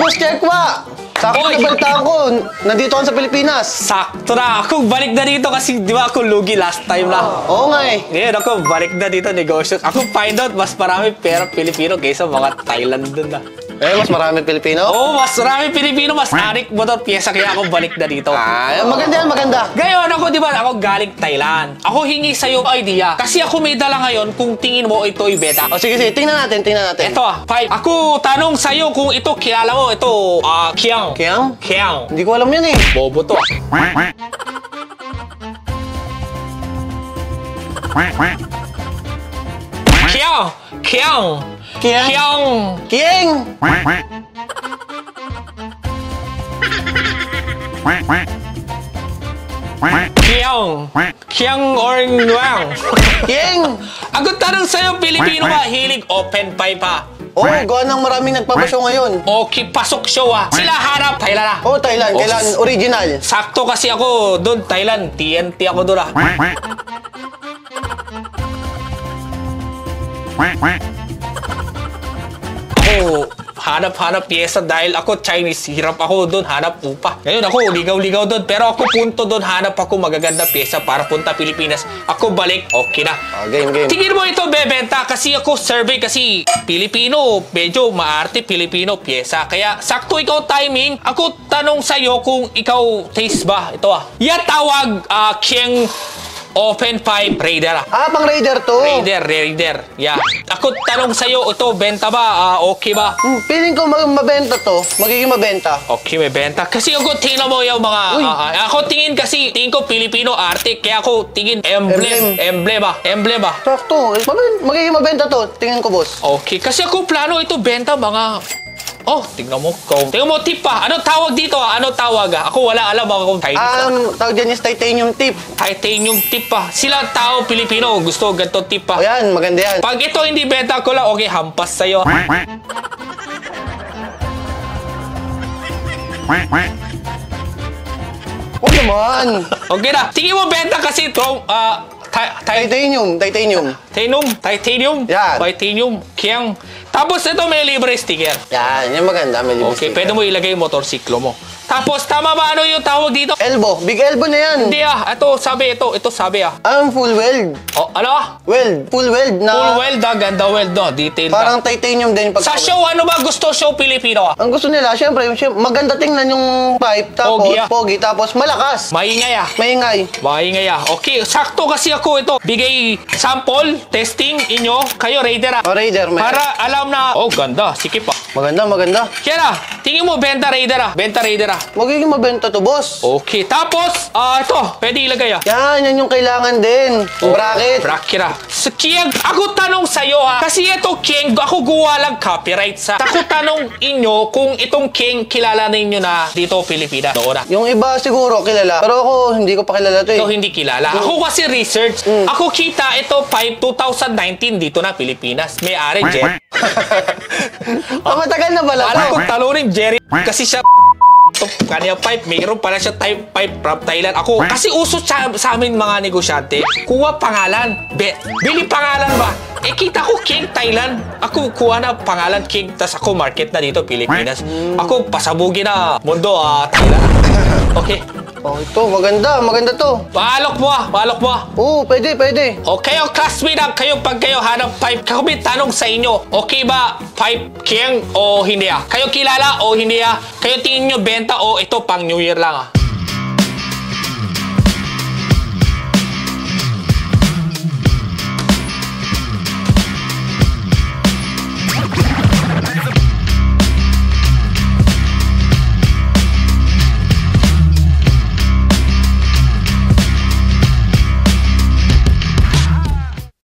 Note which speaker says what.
Speaker 1: Boss Chekwa! Sakto
Speaker 2: Oy!
Speaker 1: na balita ko. Nandito ka sa Pilipinas.
Speaker 2: Sakto na. Ako balik na dito kasi di ba ako lugi last time na.
Speaker 1: Oo nga eh.
Speaker 2: Ngayon ako balik na dito negosyo. Ako find out mas marami pera Pilipino kaysa mga Thailand dun na.
Speaker 1: Eh, mas marami Pilipino?
Speaker 2: Oo, mas marami Pilipino, mas arik motor pyesa kaya ako balik na dito.
Speaker 1: Maganda yan, maganda.
Speaker 2: Ngayon ako, di ba, ako galing Thailand. Ako hingi sa'yo idea. Kasi ako may dala ngayon kung tingin mo ito'y beta.
Speaker 1: O sige, sige, tingnan natin.
Speaker 2: Ito 5. Ako tanong sa'yo kung ito kilala mo. Ito, Kiang.
Speaker 1: Kiang?
Speaker 2: Kiang.
Speaker 1: Hindi ko alam yan eh.
Speaker 2: Bobo to. Kiang. Kiang.
Speaker 1: Kiang?
Speaker 2: Kiang.
Speaker 1: Kieng!
Speaker 2: Kiang. Kiang or Nguang.
Speaker 1: Kieng!
Speaker 2: Ako tanong sa'yo, Pilipino ba hilig open pipe pa?
Speaker 1: Oo, gawa ng maraming nagpapasyo ngayon.
Speaker 2: Okay, pasok show Sila harap, Thailand na.
Speaker 1: Oo, Thailand. Kailan original.
Speaker 2: Sakto kasi ako doon, Thailand. TNT ako doon Ako, hanap-hanap pyesa dahil ako Chinese. Hirap ako doon, hanap upa. Ngayon ako, ligaw-ligaw doon. Pero ako punto doon, hanap ako magaganda pyesa para punta Pilipinas. Ako balik, okay na.
Speaker 1: Game.
Speaker 2: Tingin mo ito bebenta kasi ako survey kasi Pilipino, medyo maarte Pilipino pyesa. Kaya sakto ikaw timing. Ako tanong sa'yo kung ikaw taste ba? Ito Yan tawag Kieng Open Pipe Raider
Speaker 1: Pang Raider to.
Speaker 2: Raider. Yeah. Ako tanong sa'yo, ito benta ba? Okay ba?
Speaker 1: Feeling ko mabenta to. Magiging mabenta.
Speaker 2: Okay, may benta. Kasi ako tingnan mo yung mga... ako tingin ko Pilipino arte. Kaya ako tingin emblem ba?
Speaker 1: Sakto. Magiging mabenta to. Tingnan ko, boss.
Speaker 2: Okay, kasi ako plano ito benta mga... tingnan mo. Tingnan mo, tip pa. Ano tawag dito? Ano tawag? Ako wala alam ako kung Chinese.
Speaker 1: Tawag dyan is titanium tip.
Speaker 2: Titanium tip pa. Sila tao Pilipino gusto ganito tip pa.
Speaker 1: O yan, maganda yan.
Speaker 2: Pag ito hindi benta ko lang, okay, hampas sa'yo.
Speaker 1: Oo naman.
Speaker 2: Okay na. Tingin mo benta kasi ito,
Speaker 1: Titanium.
Speaker 2: Titanium.
Speaker 1: Yan.
Speaker 2: Titanium. Kiang. Tapos ito may libre sticker.
Speaker 1: Yan, yung maganda. May libre
Speaker 2: Okay,
Speaker 1: sticker.
Speaker 2: pwede mo ilagay yung motorsiklo mo. Tapos, tama ba ano yung tawag dito?
Speaker 1: Elbow. Big elbow na yan.
Speaker 2: Hindi ito sabi.
Speaker 1: Full weld.
Speaker 2: Ano?
Speaker 1: Weld. Full weld na.
Speaker 2: Full weld ganda weld detail
Speaker 1: Parang titanium din.
Speaker 2: Sa show, ano ba gusto show Pilipino
Speaker 1: Ang gusto nila, syempre, maganda tingnan yung pipe. Tapos, pogi. Tapos, malakas.
Speaker 2: Maingay
Speaker 1: Maingay.
Speaker 2: Okay, sakto kasi ako ito. Bigay sample, testing inyo. Kayo, Raider
Speaker 1: Raider.
Speaker 2: Para alam na, ganda, sikip
Speaker 1: Maganda.
Speaker 2: Kaya na, tingin mo, benta Raider
Speaker 1: Magiging mabenta to, boss.
Speaker 2: Okay, tapos, ito, pwede ilagay
Speaker 1: Yan yung kailangan din. Bracket.
Speaker 2: Sa Kieng, ako tanong sa'yo kasi ito Kieng, ako gawa lang copyright sa. Ako tanong inyo kung itong Kieng kilala ninyo na dito Pilipinas.
Speaker 1: Yung iba siguro kilala. Pero ako, hindi ko pa kilala to
Speaker 2: Ito hindi kilala. Ako kasi research. Ako kita ito 2019 dito na Pilipinas. May-ari Jerry.
Speaker 1: Matagal na pala to.
Speaker 2: Alam ko talunin Jerry kasi siya kanya pipe, mayroon pala siya pipe from Thailand. Ako, kasi uso sa amin mga negosyante, kuha pangalan. Bili pangalan ba? Kita ko King Thailand. Ako kuha na pangalan King, tas ako market na dito, Pilipinas. Ako pasabugin na mundo, Thailand. Okay.
Speaker 1: Ito, maganda to.
Speaker 2: Paalok mo.
Speaker 1: Oo, pwede.
Speaker 2: Okay, classmate kayo pag kayo hanap pipe, kami tanong sa inyo, okay ba pipe King o hindi Kayo kilala o hindi Kayo tingin nyo benta o ito pang New Year lang